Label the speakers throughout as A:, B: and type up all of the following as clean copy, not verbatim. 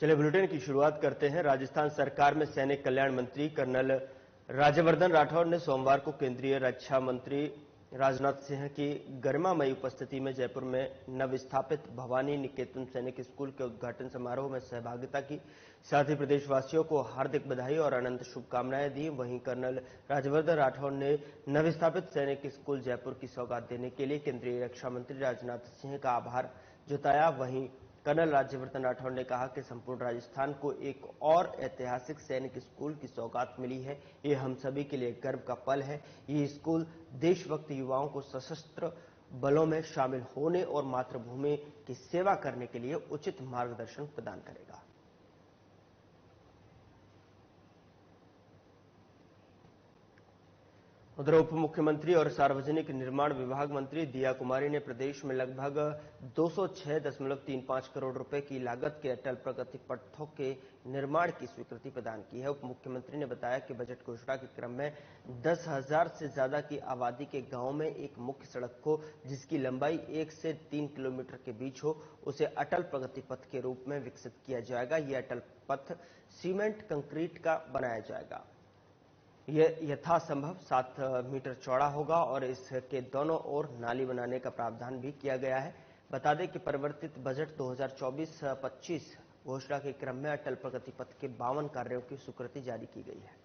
A: चलिए बुलेटिन की शुरुआत करते हैं। राजस्थान सरकार में सैनिक कल्याण मंत्री कर्नल राज्यवर्धन राठौड़ ने सोमवार को केंद्रीय रक्षा मंत्री राजनाथ सिंह की गरिमामयी उपस्थिति में जयपुर में नवस्थापित भवानी निकेतन सैनिक स्कूल के उद्घाटन समारोह में सहभागिता की। साथ ही प्रदेशवासियों को हार्दिक बधाई और अनंत शुभकामनाएं दी। वहीं कर्नल राज्यवर्धन राठौड़ ने नवस्थापित सैनिक स्कूल जयपुर की सौगात देने के लिए केंद्रीय रक्षा मंत्री राजनाथ सिंह का आभार जताया। वहीं कर्नल राज्यवर्धन राठौड़ ने कहा कि संपूर्ण राजस्थान को एक और ऐतिहासिक सैनिक स्कूल की सौगात मिली है। ये हम सभी के लिए गर्व का पल है। ये स्कूल देशभक्त युवाओं को सशस्त्र बलों में शामिल होने और मातृभूमि की सेवा करने के लिए उचित मार्गदर्शन प्रदान करेगा। उधर उप मुख्यमंत्री और सार्वजनिक निर्माण विभाग मंत्री दिया कुमारी ने प्रदेश में लगभग 206.35 करोड़ रुपए की लागत के अटल प्रगति पथों के निर्माण की स्वीकृति प्रदान की है। उप मुख्यमंत्री ने बताया कि बजट घोषणा के क्रम में 10,000 से ज्यादा की आबादी के गांव में एक मुख्य सड़क को, जिसकी लंबाई 1 से 3 किलोमीटर के बीच हो, उसे अटल प्रगति पथ के रूप में विकसित किया जाएगा। यह अटल पथ सीमेंट कंक्रीट का बनाया जाएगा। यह यथासंभव 7 मीटर चौड़ा होगा और इसके दोनों ओर नाली बनाने का प्रावधान भी किया गया है। बता दें कि परिवर्तित बजट 2024-25 घोषणा के क्रम में अटल प्रगति पथ के 52 कार्यों की स्वीकृति जारी की गई है।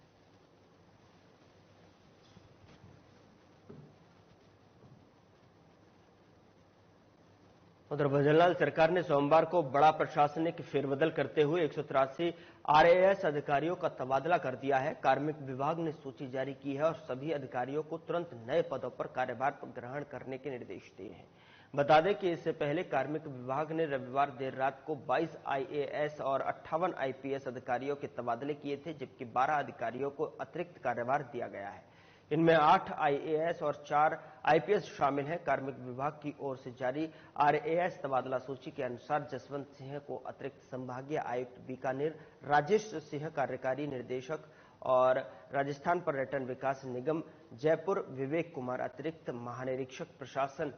A: उधर भजनलाल सरकार ने सोमवार को बड़ा प्रशासनिक फेरबदल करते हुए 183 आरएएस अधिकारियों का तबादला कर दिया है। कार्मिक विभाग ने सूची जारी की है और सभी अधिकारियों को तुरंत नए पदों पर कार्यभार ग्रहण करने के निर्देश दिए हैं। बता दें कि इससे पहले कार्मिक विभाग ने रविवार देर रात को 22 आईएएस और 58 आईपीएस अधिकारियों के तबादले किए थे, जबकि 12 अधिकारियों को अतिरिक्त कार्यभार दिया गया है। इनमें 8 आईएएस और 4 आईपीएस शामिल हैं। कार्मिक विभाग की ओर से जारी आरएएस तबादला सूची के अनुसार जसवंत सिंह को अतिरिक्त संभागीय आयुक्त बीकानेर, राजेश सिंह कार्यकारी निर्देशक और राजस्थान पर्यटन विकास निगम जयपुर, विवेक कुमार अतिरिक्त महानिरीक्षक प्रशासन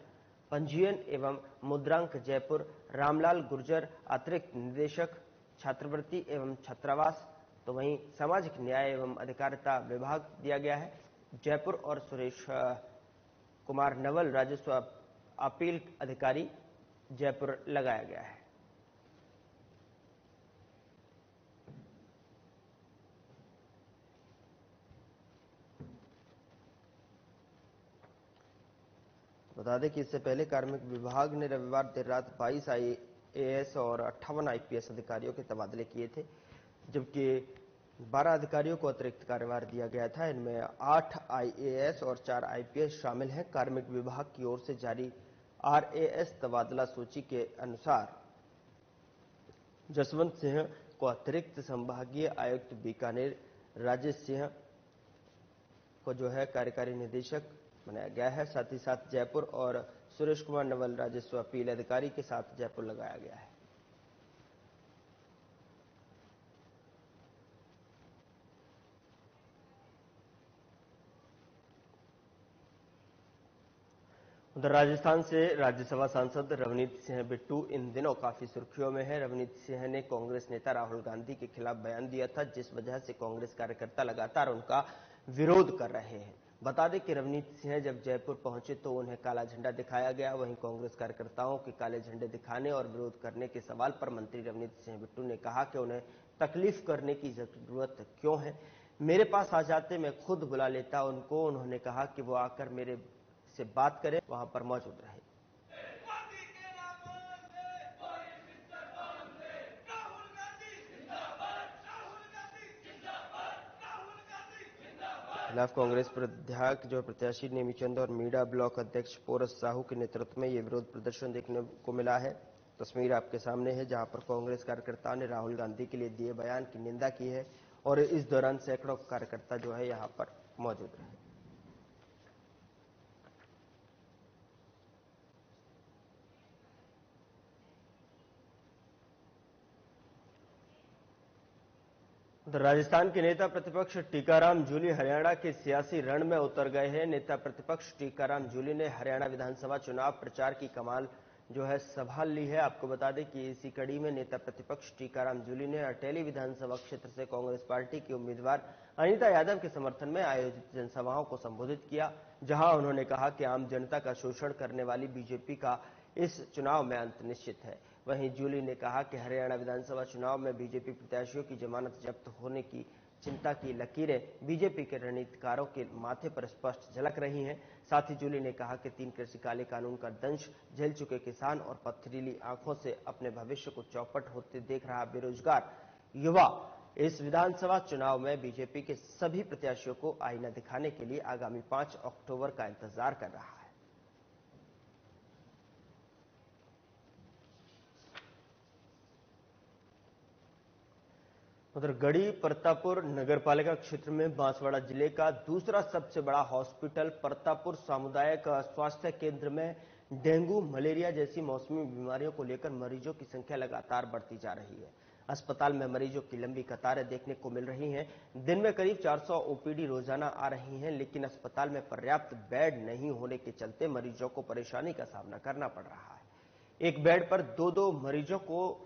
A: पंजीयन एवं मुद्रांक जयपुर, रामलाल गुर्जर अतिरिक्त निदेशक छात्रवृत्ति एवं छात्रावास, तो वहीं सामाजिक न्याय एवं अधिकारिता विभाग दिया गया है। जयपुर और सुरेश कुमार नवल राजस्व अपील अधिकारी जयपुर लगाया गया है। बता दें कि इससे पहले कार्मिक विभाग ने रविवार देर रात 22 आईएएस और 58 आईपीएस अधिकारियों के तबादले किए थे, जबकि 12 अधिकारियों को अतिरिक्त कार्यभार दिया गया था। इनमें 8 आईएएस और 4 आईपीएस शामिल हैं। कार्मिक विभाग की ओर से जारी आरएएस तबादला सूची के अनुसार जसवंत सिंह को अतिरिक्त संभागीय आयुक्त बीकानेर, राजेश सिंह को जो है कार्यकारी निदेशक बनाया गया है। साथ ही साथ जयपुर और सुरेश कुमार नवल राजस्व अपील अधिकारी के साथ जयपुर लगाया गया है। उधर राजस्थान से राज्यसभा सांसद रवनीत सिंह बिट्टू इन दिनों काफी सुर्खियों में है। रवनीत सिंह ने कांग्रेस नेता राहुल गांधी के खिलाफ बयान दिया था, जिस वजह से कांग्रेस कार्यकर्ता लगातार उनका विरोध कर रहे हैं। बता दें कि रवनीत सिंह जब जयपुर पहुंचे तो उन्हें काला झंडा दिखाया गया। वहीं कांग्रेस कार्यकर्ताओं के काले झंडे दिखाने और विरोध करने के सवाल पर मंत्री रवनीत सिंह बिट्टू ने कहा कि उन्हें तकलीफ करने की जरूरत क्यों है, मेरे पास आ जाते, मैं खुद बुला लेता उनको। उन्होंने कहा कि वो आकर मेरे से बात करें, वहां पर मौजूद रहे। खिलाफ कांग्रेस प्रत्याशी जो प्रत्याशी नेमीचंद और मीडा ब्लॉक अध्यक्ष पोरस साहू के नेतृत्व में यह विरोध प्रदर्शन देखने को मिला है। तस्वीर आपके सामने है, जहां पर कांग्रेस कार्यकर्ताओं ने राहुल गांधी के लिए दिए बयान की निंदा की है और इस दौरान सैकड़ों कार्यकर्ता जो है यहां पर मौजूद रहे। राजस्थान के नेता प्रतिपक्ष टीकाराम जूली हरियाणा के सियासी रण में उतर गए हैं। नेता प्रतिपक्ष टीकाराम जूली ने हरियाणा विधानसभा चुनाव प्रचार की कमान जो है संभाल ली है। आपको बता दें कि इसी कड़ी में नेता प्रतिपक्ष टीकाराम जूली ने अटेली विधानसभा क्षेत्र से कांग्रेस पार्टी की उम्मीदवार अनीता यादव के समर्थन में आयोजित जनसभाओं को संबोधित किया, जहां उन्होंने कहा कि आम जनता का शोषण करने वाली बीजेपी का इस चुनाव में अंत निश्चित है। वहीं जूली ने कहा कि हरियाणा विधानसभा चुनाव में बीजेपी प्रत्याशियों की जमानत जब्त होने की चिंता की लकीरें बीजेपी के रणनीतिकारों के माथे पर स्पष्ट झलक रही हैं। साथ ही जूली ने कहा कि 3 कृषि काले कानून का दंश झेल चुके किसान और पथरीली आंखों से अपने भविष्य को चौपट होते देख रहा बेरोजगार युवा इस विधानसभा चुनाव में बीजेपी के सभी प्रत्याशियों को आईना दिखाने के लिए आगामी 5 अक्टूबर का इंतजार कर रहा है। उधर गढ़ी परतापुर नगरपालिका क्षेत्र में बांसवाड़ा जिले का दूसरा सबसे बड़ा हॉस्पिटल परतापुर सामुदायिक स्वास्थ्य केंद्र में डेंगू, मलेरिया जैसी मौसमी बीमारियों को लेकर मरीजों की संख्या लगातार बढ़ती जा रही है। अस्पताल में मरीजों की लंबी कतारें देखने को मिल रही हैं। दिन में करीब 400 ओपीडी रोजाना आ रही हैं, लेकिन अस्पताल में पर्याप्त बेड नहीं होने के चलते मरीजों को परेशानी का सामना करना पड़ रहा है। एक बेड पर 2-2 मरीजों को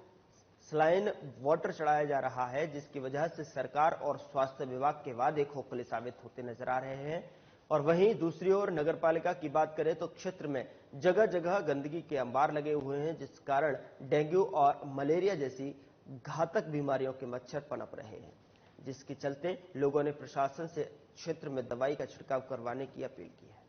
A: सलाइन वाटर चढ़ाया जा रहा है, जिसकी वजह से सरकार और स्वास्थ्य विभाग के वादे खोखले साबित होते नजर आ रहे हैं। और वहीं दूसरी ओर नगरपालिका की बात करें तो क्षेत्र में जगह जगह गंदगी के अंबार लगे हुए हैं, जिस कारण डेंगू और मलेरिया जैसी घातक बीमारियों के मच्छर पनप रहे हैं, जिसके चलते लोगों ने प्रशासन से क्षेत्र में दवाई का छिड़काव करवाने की अपील की है।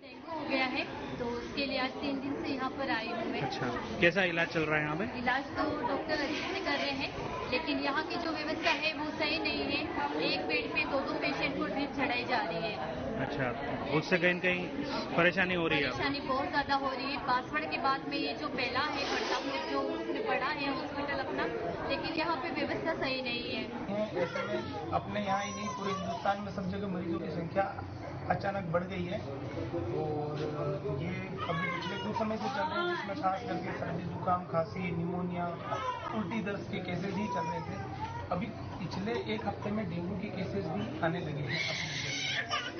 B: डेंगू हो गया है तो उसके लिए आज 3 दिन से यहाँ पर आई हूँ मैं।
C: अच्छा, कैसा इलाज चल रहा है यहाँ पे?
B: इलाज तो डॉक्टर अच्छे से कर रहे हैं, लेकिन यहाँ की जो व्यवस्था है वो सही नहीं है। एक बेड पे 2-2 पेशेंट को ड्रिप चढ़ाई जा रही है।
C: अच्छा, उससे कहीं कहीं परेशानी हो रही है?
B: परेशानी बहुत ज्यादा हो रही है। बांसवाड़ा के बाद में ये जो पहला है परतापुर, जो उसमें बड़ा है हॉस्पिटल अपना, लेकिन यहाँ पे व्यवस्था सही नहीं है।
D: ऐसे में अपने यहाँ ही नहीं पूरे हिंदुस्तान में सब जगह मरीजों की संख्या अचानक बढ़ गई है और ये अभी पिछले कुछ समय से चल रहे हैं, जिसमें खास करके सर्दी, जुकाम, खांसी, निमोनिया, उल्टी दस्त के केसेस ही चल रहे थे। अभी पिछले 1 हफ्ते में डेंगू के केसेस भी आने लगे हैं,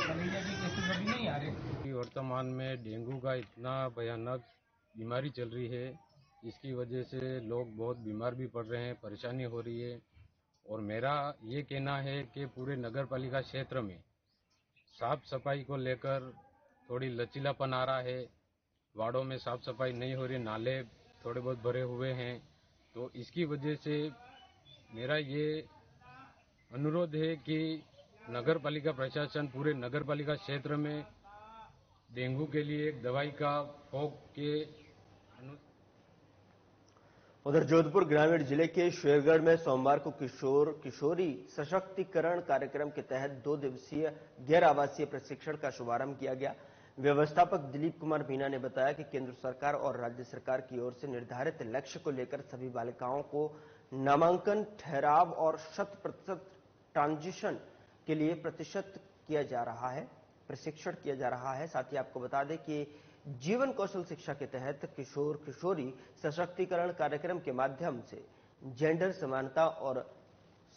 D: मलेरिया के केसेस अभी नहीं आ रहे।
E: वर्तमान में डेंगू का इतना भयानक बीमारी चल रही है, इसकी वजह से लोग बहुत बीमार भी पड़ रहे हैं, परेशानी हो रही है। और मेरा ये कहना है कि पूरे नगर पालिका क्षेत्र में साफ सफाई को लेकर थोड़ी लचीलापन आ रहा है। वार्डों में साफ सफाई नहीं हो रही, नाले थोड़े बहुत भरे हुए हैं, तो इसकी वजह से मेरा ये अनुरोध है कि नगर पालिका प्रशासन पूरे नगर पालिका क्षेत्र में डेंगू के लिए एक दवाई का फोक के
A: उधर जोधपुर ग्रामीण जिले के शेरगढ़ में सोमवार को किशोर किशोरी सशक्तिकरण कार्यक्रम के तहत 2 दिवसीय गैर आवासीय प्रशिक्षण का शुभारंभ किया गया। व्यवस्थापक दिलीप कुमार मीना ने बताया कि केंद्र सरकार और राज्य सरकार की ओर से निर्धारित लक्ष्य को लेकर सभी बालिकाओं को नामांकन, ठहराव और 100% ट्रांजिशन के लिए प्रशिक्षित किया जा रहा है। साथ ही आपको बता दें कि जीवन कौशल शिक्षा के तहत किशोर किशोरी सशक्तिकरण कार्यक्रम के माध्यम से जेंडर समानता और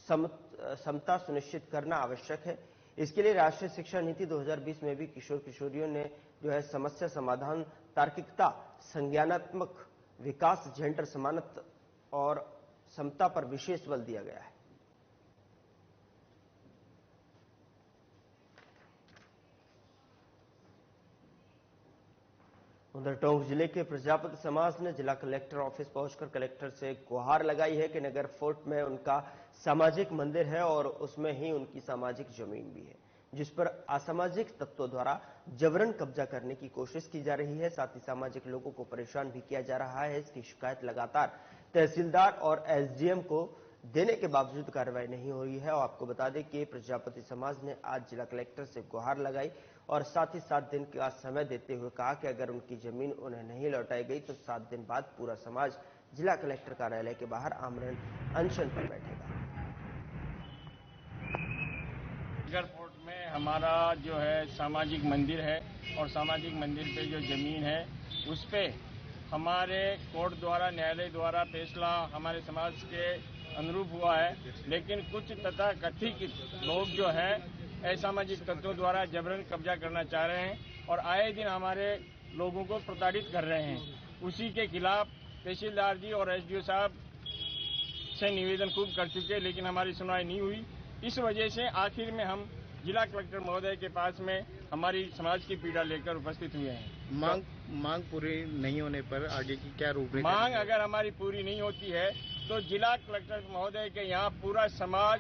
A: समता सुनिश्चित करना आवश्यक है। इसके लिए राष्ट्रीय शिक्षा नीति 2020 में भी किशोर किशोरियों ने जो है समस्या समाधान, तार्किकता, संज्ञानात्मक विकास, जेंडर समानता और समता पर विशेष बल दिया गया है। उधर टोंक जिले के प्रजापति समाज ने जिला कलेक्टर ऑफिस पहुंचकर कलेक्टर से गुहार लगाई है कि नगर फोर्ट में उनका सामाजिक मंदिर है और उसमें ही उनकी सामाजिक जमीन भी है, जिस पर असामाजिक तत्वों द्वारा जबरन कब्जा करने की कोशिश की जा रही है। साथ ही सामाजिक लोगों को परेशान भी किया जा रहा है। इसकी शिकायत लगातार तहसीलदार और एसडीएम को देने के बावजूद कार्रवाई नहीं हो रही है। और आपको बता दें कि प्रजापति समाज ने आज जिला कलेक्टर से गुहार लगाई और साथ ही 7 दिन का समय देते हुए कहा कि अगर उनकी जमीन उन्हें नहीं लौटाई गई तो 7 दिन बाद पूरा समाज जिला कलेक्टर कार्यालय के बाहर आमरण अनशन पर बैठेगा।
F: नगर फोर्ट में हमारा जो है सामाजिक मंदिर है और सामाजिक मंदिर पे जो जमीन है उस पे हमारे कोर्ट द्वारा, न्यायालय द्वारा फैसला हमारे समाज के अनुरूप हुआ है, लेकिन कुछ तथाकथित लोग जो है असामाजिक तत्वों द्वारा जबरन कब्जा करना चाह रहे हैं और आए दिन हमारे लोगों को प्रताड़ित कर रहे हैं। उसी के खिलाफ तहसीलदार जी और एसडीओ साहब से निवेदन खूब कर चुके हैं, लेकिन हमारी सुनवाई नहीं हुई। इस वजह से आखिर में हम जिला कलेक्टर महोदय के पास में हमारी समाज की पीड़ा लेकर उपस्थित हुए हैं।
G: मांग पूरी नहीं होने पर आगे की क्या रूपरेखा?
F: मांग अगर हमारी पूरी नहीं होती है तो जिला कलेक्टर महोदय के यहाँ पूरा समाज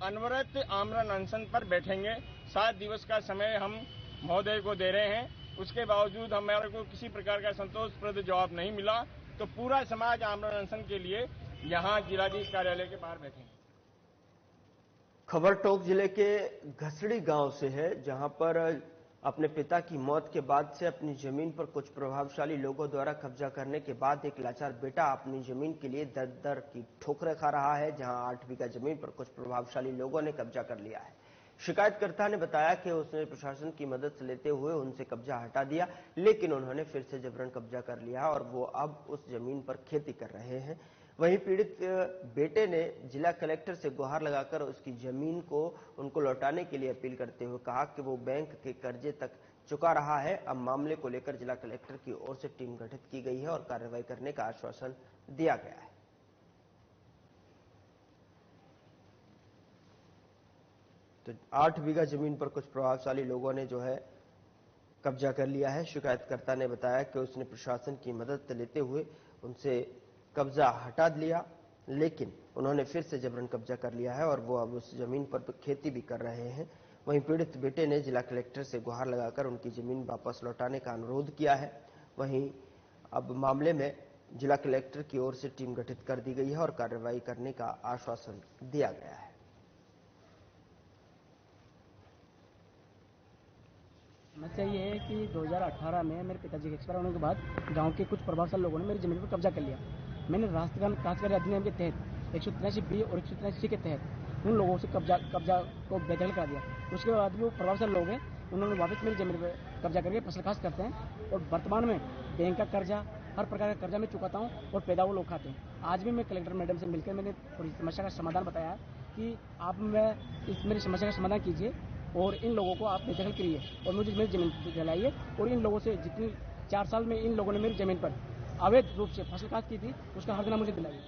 F: अनवरत आमरण अनशन पर बैठेंगे। 7 दिवस का समय हम महोदय को दे रहे हैं, उसके बावजूद हमारे को किसी प्रकार का संतोषप्रद जवाब नहीं मिला तो पूरा समाज आमरण अनशन के लिए यहाँ जिलाधीश कार्यालय के बाहर बैठेंगे।
A: खबर टोंक जिले के घसड़ी गांव से है, जहां पर अपने पिता की मौत के बाद से अपनी जमीन पर कुछ प्रभावशाली लोगों द्वारा कब्जा करने के बाद एक लाचार बेटा अपनी जमीन के लिए दर दर की ठोकरें खा रहा है, जहां 8 बीघा जमीन पर कुछ प्रभावशाली लोगों ने कब्जा कर लिया है। शिकायतकर्ता ने बताया कि उसने प्रशासन की मदद लेते हुए उनसे कब्जा हटा दिया, लेकिन उन्होंने फिर से जबरन कब्जा कर लिया और वो अब उस जमीन पर खेती कर रहे हैं। वहीं पीड़ित बेटे ने जिला कलेक्टर से गुहार लगाकर उसकी जमीन को उनको लौटाने के लिए अपील करते हुए कहा कि वो बैंक के कर्जे तक चुका रहा है। अब मामले को लेकर जिला कलेक्टर की ओर से टीम गठित की गई है और कार्रवाई करने का आश्वासन दिया गया है। तो 8 बीघा जमीन पर कुछ प्रभावशाली लोगों ने जो है कब्जा कर लिया है। शिकायतकर्ता ने बताया कि उसने प्रशासन की मदद लेते हुए उनसे कब्जा हटा लिया, लेकिन उन्होंने फिर से जबरन कब्जा कर लिया है और वो अब उस जमीन पर खेती भी कर रहे हैं। वहीं पीड़ित बेटे ने जिला कलेक्टर से गुहार लगाकर उनकी जमीन वापस लौटाने का अनुरोध किया है। वहीं अब मामले में जिला कलेक्टर की ओर से टीम गठित कर दी गई है और कार्रवाई करने का आश्वासन दिया गया है।
H: समस्या ये है कि 2018 में मेरे पिताजी के एक्सपायर होने के बाद गांव के कुछ प्रभावशाली लोगों ने मेरी जमीन पर कब्जा कर लिया। मैंने राष्ट्रगान काश्तकारी अधिनियम के तहत 183B और 183C के तहत उन लोगों से कब्जा को बेदखल करा दिया। उसके बाद भी वो प्रभावशाली लोग हैं, उन्होंने वापस मेरी जमीन पर कब्जा करके फसल काश्त करते हैं और वर्तमान में बैंक का कर्जा, हर प्रकार का कर्जा मैं चुकाता हूँ और पैदा वो लोग खाते हैं। आज भी मैं कलेक्टर मैडम से मिलकर मैंने पूरी समस्या का समाधान बताया कि आप मेरी समस्या का समाधान कीजिए और इन लोगों को आप बेदखल करिए और मुझे मेरी जमीन दिलाइए और इन लोगों से जितनी 4 साल में इन लोगों ने मेरी जमीन पर अवैध रूप से फसल काश्त की थी उसका हर्जाना मुझे दिलाइए।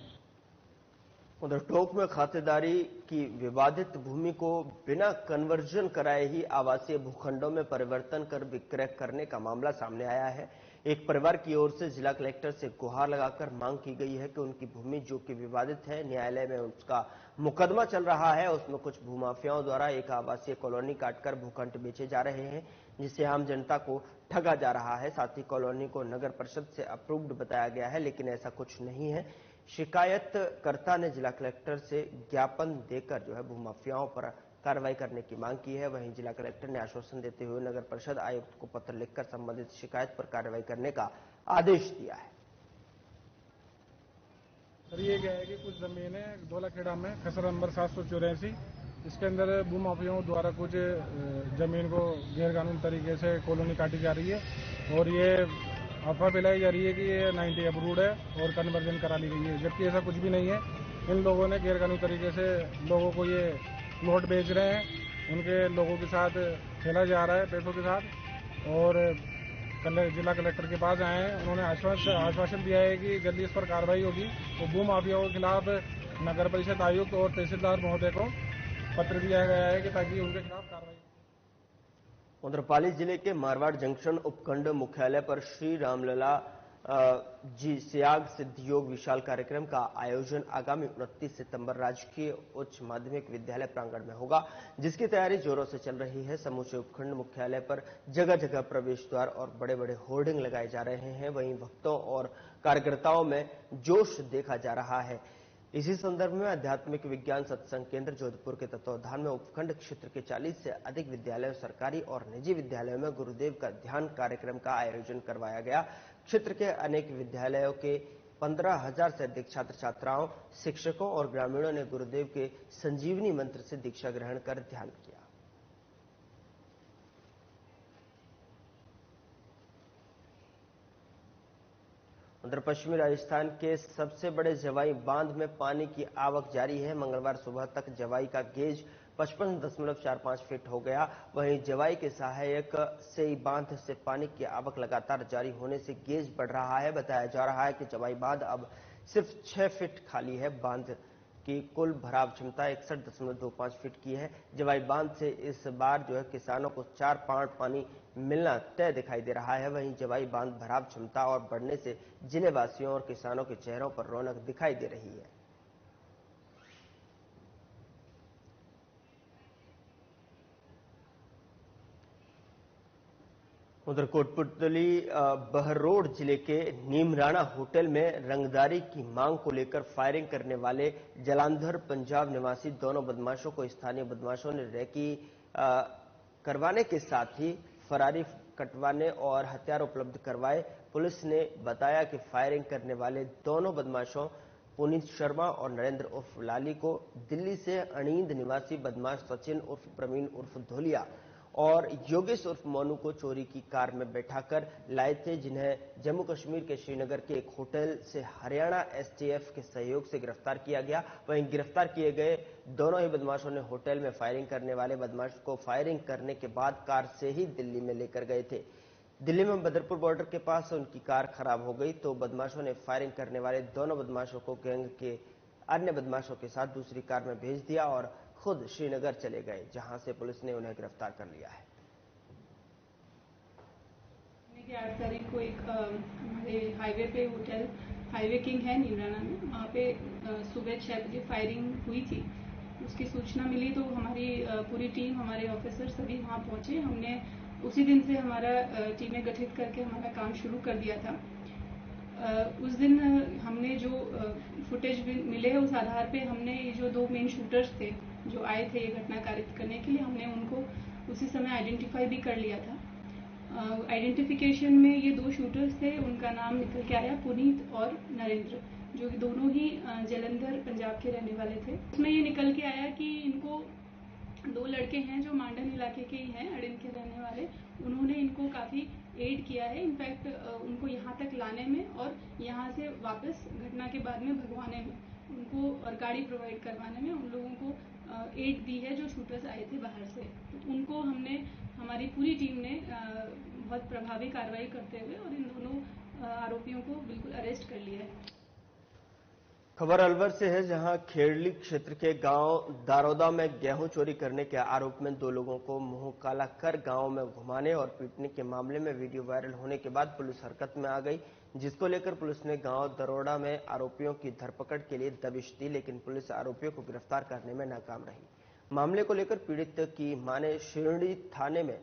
A: उधर टोंक में खातेदारी की विवादित भूमि को बिना कन्वर्जन कराए ही आवासीय भूखंडों में परिवर्तन कर विक्रय करने का मामला सामने आया है। एक परिवार की ओर से जिला कलेक्टर से गुहार लगाकर मांग की गई है कि उनकी भूमि जो कि विवादित है, न्यायालय में उसका मुकदमा चल रहा है, उसमें कुछ भूमाफियाओं द्वारा एक आवासीय कॉलोनी काटकर भूखंड बेचे जा रहे हैं, जिससे आम जनता को ठगा जा रहा है। साथ ही कॉलोनी को नगर परिषद से अप्रूव्ड बताया गया है, लेकिन ऐसा कुछ नहीं है। शिकायतकर्ता ने जिला कलेक्टर से ज्ञापन देकर जो है भूमाफियाओं पर कार्रवाई करने की मांग की है। वहीं जिला कलेक्टर ने आश्वासन देते हुए नगर परिषद आयुक्त को पत्र लिखकर संबंधित शिकायत पर कार्रवाई करने का आदेश दिया है।
I: सर ये क्या है कि कुछ जमीन है धोलाखेड़ा में खसरा नंबर 784, इसके अंदर भूमाफियाओं द्वारा कुछ जमीन को गैरकानूनी तरीके से कॉलोनी काटी जा रही है और ये अफवाह फैलाई जा रही है कि ये 90 अप्रूव्ड है और कन्वर्जन करा ली गई है, जबकि ऐसा कुछ भी नहीं है। इन लोगों ने गैरकानूनी तरीके से लोगों को ये प्लॉट बेच रहे हैं, उनके लोगों के साथ खेला जा रहा है पैसों के साथ और जिला कलेक्टर के पास आए हैं। उन्होंने आश्वासन दिया है कि जल्दी इस पर कार्रवाई होगी। तो भूमाफियाओं के खिलाफ नगर परिषद आयुक्त और तहसीलदार महोदय को पत्र दिया गया है कि ताकि उनके खिलाफ कार्रवाई।
A: उधर पाली जिले के मारवाड़ जंक्शन उपखंड मुख्यालय पर श्री रामलला जी त्याग सिद्ध योग विशाल कार्यक्रम का आयोजन आगामी 29 सितंबर राजकीय उच्च माध्यमिक विद्यालय प्रांगण में होगा, जिसकी तैयारी जोरों से चल रही है। समूचे उपखंड मुख्यालय पर जगह जगह प्रवेश द्वार और बड़े बड़े होर्डिंग लगाए जा रहे हैं। वहीं भक्तों और कार्यकर्ताओं में जोश देखा जा रहा है। इसी संदर्भ में आध्यात्मिक विज्ञान सत्संग केंद्र जोधपुर के तत्वावधान में उपखंड क्षेत्र के 40 से अधिक विद्यालयों, सरकारी और निजी विद्यालयों में गुरुदेव का ध्यान कार्यक्रम का आयोजन करवाया गया। क्षेत्र के अनेक विद्यालयों के 15,000 से अधिक छात्र छात्राओं, शिक्षकों और ग्रामीणों ने गुरुदेव के संजीवनी मंत्र से दीक्षा ग्रहण कर ध्यान किया। उधर पश्चिमी राजस्थान के सबसे बड़े जवाई बांध में पानी की आवक जारी है। मंगलवार सुबह तक जवाई का गेज 55.45 फीट हो गया। वहीं जवाई के सहायक सेई बांध से पानी की आवक लगातार जारी होने से गेज बढ़ रहा है। बताया जा रहा है कि जवाई बांध अब सिर्फ 6 फीट खाली है। बांध की कुल भराव क्षमता 61.25 फीट की है। जवाई बांध से इस बार जो है किसानों को 4 पाड़ पानी मिलना तय दिखाई दे रहा है। वहीं जवाई बांध भराव क्षमता और बढ़ने से जिले वासियों और किसानों के चेहरों पर रौनक दिखाई दे रही है। उधर कोटपुतली बहरोड जिले के नीमराणा होटल में रंगदारी की मांग को लेकर फायरिंग करने वाले जलंधर पंजाब निवासी दोनों बदमाशों को स्थानीय बदमाशों ने रेकी करवाने के साथ ही फरारी कटवाने और हथियार उपलब्ध करवाए। पुलिस ने बताया कि फायरिंग करने वाले दोनों बदमाशों पुनीत शर्मा और नरेंद्र उर्फ लाली को दिल्ली से अणींद निवासी बदमाश सचिन उर्फ प्रवीण उर्फ धोलिया और योगेश उर्फ मोनू को चोरी की कार में बैठाकर लाए थे, जिन्हें जम्मू कश्मीर के श्रीनगर के एक होटल से हरियाणा एसटीएफ के सहयोग से गिरफ्तार किया गया। वहीं गिरफ्तार किए गए दोनों ही बदमाशों ने होटल में फायरिंग करने वाले बदमाश को फायरिंग करने के बाद कार से ही दिल्ली में लेकर गए थे। दिल्ली में बदरपुर बॉर्डर के पास उनकी कार खराब हो गई तो बदमाशों ने फायरिंग करने वाले दोनों बदमाशों को गैंग के अन्य बदमाशों के साथ दूसरी कार में भेज दिया और खुद श्रीनगर चले गए, जहां से पुलिस ने उन्हें गिरफ्तार कर लिया है।
J: 8 तारीख को एक हमारे हाईवे पे होटल हाईवे किंग है नीमराणा में, वहाँ पे सुबह 6 बजे फायरिंग हुई थी। उसकी सूचना मिली तो हमारी पूरी टीम, हमारे ऑफिसर सभी वहाँ पहुँचे। हमने उसी दिन से हमारा टीमें गठित करके हमारा काम शुरू कर दिया था। उस दिन हमने जो फुटेज मिले उस आधार पे हमने ये जो 2 मेन शूटर्स थे जो आए थे ये घटना कारित करने के लिए, हमने उनको उसी समय आइडेंटिफाई भी कर लिया था। आइडेंटिफिकेशन में ये 2 शूटर्स थे, उनका नाम निकल के आया पुनीत और नरेंद्र, जो दोनों ही जलंधर पंजाब के रहने वाले थे। उसमें ये निकल के आया कि इनको 2 लड़के हैं जो मांडन इलाके के ही हैं, अड़िन के रहने वाले। उन्होंने इनको काफ़ी एड किया है, इनफैक्ट उनको यहाँ तक लाने में और यहाँ से वापस घटना के बाद में भगवाने में उनको और गाड़ी प्रोवाइड करवाने में उन लोगों को एड दी है जो शूटर्स आए थे बाहर से। तो उनको हमने, हमारी पूरी टीम ने बहुत प्रभावी कार्रवाई करते हुए और इन दोनों आरोपियों को बिल्कुल अरेस्ट कर लिया है।
A: खबर अलवर से है, जहां खेड़ली क्षेत्र के गांव दारोदा में गेहूं चोरी करने के आरोप में 2 लोगों को मुंह काला कर गांव में घुमाने और पीटने के मामले में वीडियो वायरल होने के बाद पुलिस हरकत में आ गई, जिसको लेकर पुलिस ने गांव दारोदा में आरोपियों की धरपकड़ के लिए दबिश दी, लेकिन पुलिस आरोपियों को गिरफ्तार करने में नाकाम रही। मामले को लेकर पीड़ित की मां ने शिरडी थाने में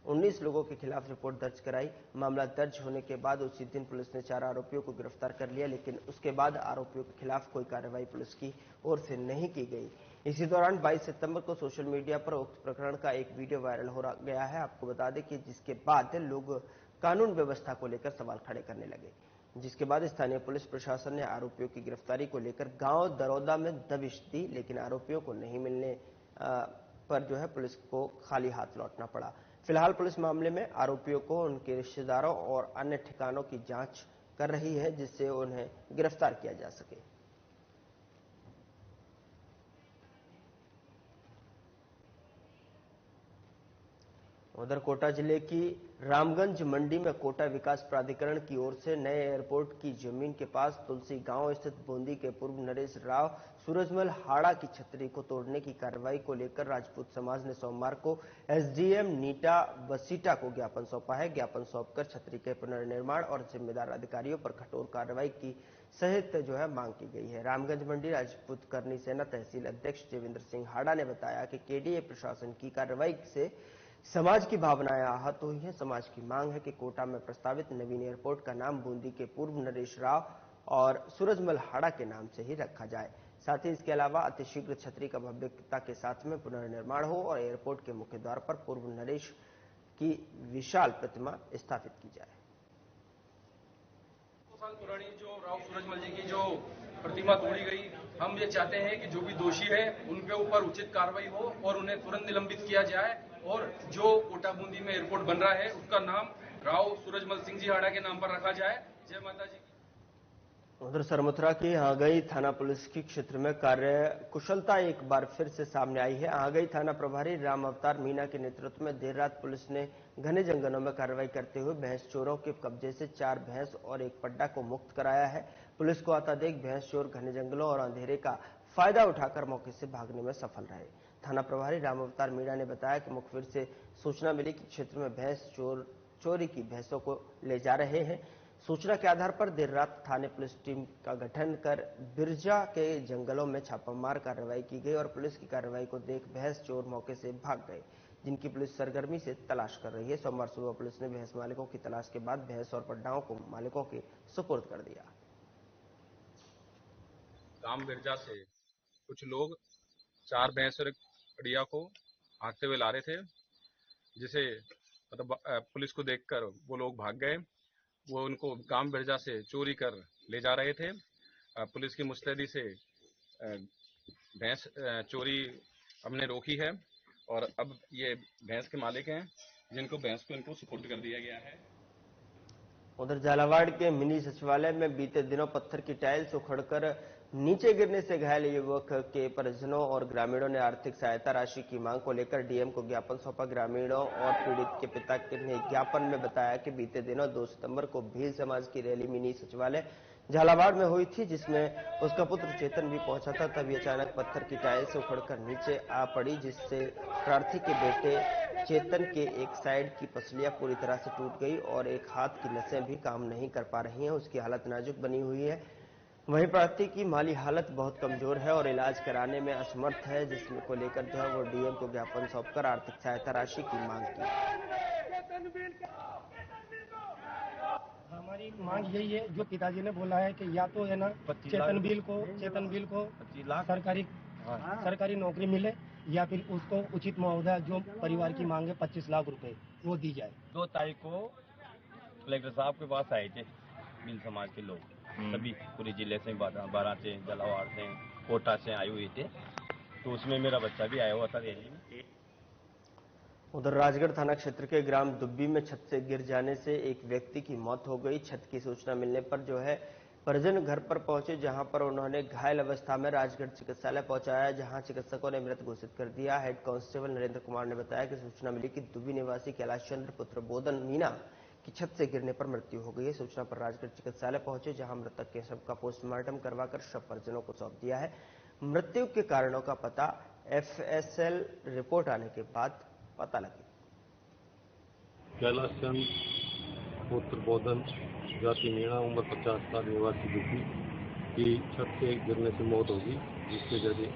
A: 19 लोगों के खिलाफ रिपोर्ट दर्ज कराई। मामला दर्ज होने के बाद उसी दिन पुलिस ने 4 आरोपियों को गिरफ्तार कर लिया, लेकिन उसके बाद आरोपियों के खिलाफ कोई कार्रवाई पुलिस की ओर से नहीं की गई। इसी दौरान 22 सितंबर को सोशल मीडिया पर उक्त प्रकरण का एक वीडियो वायरल हो गया है। आपको बता दें कि जिसके बाद लोग कानून व्यवस्था को लेकर सवाल खड़े करने लगे, जिसके बाद स्थानीय पुलिस प्रशासन ने आरोपियों की गिरफ्तारी को लेकर गांव दरोदा में दबिश दी, लेकिन आरोपियों को नहीं मिलने पर जो है पुलिस को खाली हाथ लौटना पड़ा। फिलहाल पुलिस मामले में आरोपियों को उनके रिश्तेदारों और अन्य ठिकानों की जांच कर रही है, जिससे उन्हें गिरफ्तार किया जा सके। उधर कोटा जिले की रामगंज मंडी में कोटा विकास प्राधिकरण की ओर से नए एयरपोर्ट की जमीन के पास तुलसी गांव स्थित बूंदी के पूर्व नरेश राव सूरजमल हाड़ा की छतरी को तोड़ने की कार्रवाई को लेकर राजपूत समाज ने सोमवार को एसडीएम नीटा बसीटा को ज्ञापन सौंपा है। ज्ञापन सौंपकर छतरी के पुनर्निर्माण और जिम्मेदार अधिकारियों पर कठोर कार्रवाई की सहित जो है मांग की गई है। रामगंज मंडी राजपूत करनी सेना तहसील अध्यक्ष देवेंद्र सिंह हाड़ा ने बताया कि केडीए प्रशासन की कार्रवाई से समाज की भावनाएं आहत हुई है। समाज की मांग है कि कोटा में प्रस्तावित नवीन एयरपोर्ट का नाम बूंदी के पूर्व नरेश राव और सूरजमल हाड़ा के नाम से ही रखा जाए। साथ ही इसके अलावा अतिशीघ्र छतरी का भव्यता के साथ में पुनर्निर्माण हो और एयरपोर्ट के मुख्य द्वार पर पूर्व नरेश की विशाल प्रतिमा स्थापित की जाए।
K: 2 साल पुरानी जो राव सूरजमल जी की जो प्रतिमा तोड़ी गई, हम ये चाहते हैं कि जो भी दोषी है उनके ऊपर उचित कार्रवाई हो और उन्हें तुरंत निलंबित किया जाए और जो कोटा बूंदी में एयरपोर्ट बन रहा है उसका नाम राव सूरजमल सिंह जी हाड़ा के नाम पर रखा जाए। जय माता जी।
A: उधर सरमथुरा की आंगई थाना पुलिस की क्षेत्र में कार्य कुशलता एक बार फिर से सामने आई है। आंगई थाना प्रभारी राम अवतार मीणा के नेतृत्व में देर रात पुलिस ने घने जंगलों में कार्रवाई करते हुए भैंस चोरों के कब्जे से 4 भैंस और एक पड्डा को मुक्त कराया है। पुलिस को आता देख भैंस चोर घने जंगलों और अंधेरे का फायदा उठाकर मौके से भागने में सफल रहे। थाना प्रभारी राम अवतार मीणा ने बताया कि मुखबिर से सूचना मिली कि क्षेत्र में भैंस चोरी की भैंसों को ले जा रहे हैं। सूचना के आधार पर देर रात थाने पुलिस टीम का गठन कर बिरजा के जंगलों में छापामार कार्रवाई की गई और पुलिस की कार्रवाई को देख भैंस चोर मौके से भाग गए, जिनकी पुलिस सरगर्मी से तलाश कर रही है। सोमवार सुबह पुलिस ने भैंस मालिकों की तलाश के बाद भैंस और पड्डाओं को मालिकों के सुपुर्द कर दिया।
L: गांव बिरजा से कुछ लोग 4 भैंस और एक पड़िया को भागते हुए ला रहे थे, जिसे मतलब पुलिस को देखकर वो लोग भाग गए। वो उनको गांव बिरजा से चोरी कर ले जा रहे थे। पुलिस की मुस्तैदी से भैंस चोरी हमने रोकी है और अब ये भैंस के मालिक हैं, जिनको भैंस को इनको सुपुर्द कर दिया गया है।
A: उधर झालावाड़ के मिनी सचिवालय में बीते दिनों पत्थर की टाइल्स उखड़कर नीचे गिरने से घायल युवक के परिजनों और ग्रामीणों ने आर्थिक सहायता राशि की मांग को लेकर डीएम को ज्ञापन सौंपा। ग्रामीणों और पीड़ित के पिता ने ज्ञापन में बताया कि बीते दिनों 2 सितंबर को भील समाज की रैली मिनी सचिवालय झालावाड़ में हुई थी, जिसमें उसका पुत्र चेतन भी पहुंचा था। तभी अचानक पत्थर की टाइल्स उखड़कर नीचे आ पड़ी, जिससे प्रार्थी के बेटे चेतन के एक साइड की पसलियां पूरी तरह से टूट गई और एक हाथ की नसें भी काम नहीं कर पा रही हैं। उसकी हालत नाजुक बनी हुई है। वहीं प्रार्थी की माली हालत बहुत कमजोर है और इलाज कराने में असमर्थ है, जिसमें को लेकर जो है वो डीएम को ज्ञापन सौंपकर आर्थिक सहायता राशि की मांग की।
M: हमारी मांग यही है, जो पिताजी ने बोला है कि या तो है ना चेतन बिल को सरकारी नौकरी मिले या फिर उसको उचित मुआवजा जो परिवार की मांग है 25 लाख रुपए वो दी जाए।
N: 2 तारीख को कलेक्टर साहब के पास आए थे भील समाज के लोग, सभी पूरे जिले से, बारां से, झालावाड़ से, कोटा से आए हुए थे, तो उसमें मेरा बच्चा भी आया हुआ था रैली में।
A: उधर राजगढ़ थाना क्षेत्र के ग्राम दुब्बी में छत से गिर जाने से एक व्यक्ति की मौत हो गई। छत की सूचना मिलने पर जो है परिजन घर पर पहुंचे, जहां पर उन्होंने घायल अवस्था में राजगढ़ चिकित्सालय पहुंचाया, जहां चिकित्सकों ने मृत घोषित कर दिया। हेड कांस्टेबल नरेंद्र कुमार ने बताया कि सूचना मिली कि दुब्बी निवासी कैलाश चंद्र पुत्र बोधन मीणा की छत से गिरने पर मृत्यु हो गई है। सूचना पर राजगढ़ चिकित्सालय पहुंचे, जहां मृतक के शव का पोस्टमार्टम करवाकर शव परिजनों को सौंप दिया है। मृत्यु के कारणों का पता एफएसएल रिपोर्ट आने के बाद पता लगे।
O: कैलाश चंद पुत्र बोधन जाति मीणा उम्र 50 साल निवासी दुब्बी की छत से गिरने से मौत होगी, जिसके जरिए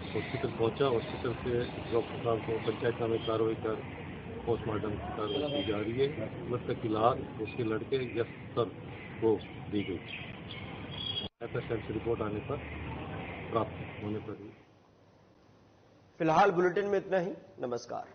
O: हॉस्पिटल पहुंचा। हॉस्पिटल से डॉक्टर साहब को पंचायत में कार्रवाई कर पोस्टमार्टम की कार्रवाई की जा रही है। मृतक की लाश उसके लड़के यश सर को दी गई। एफएसएल से रिपोर्ट आने पर प्राप्त होने पर।
A: फिलहाल बुलेटिन में इतना ही। नमस्कार।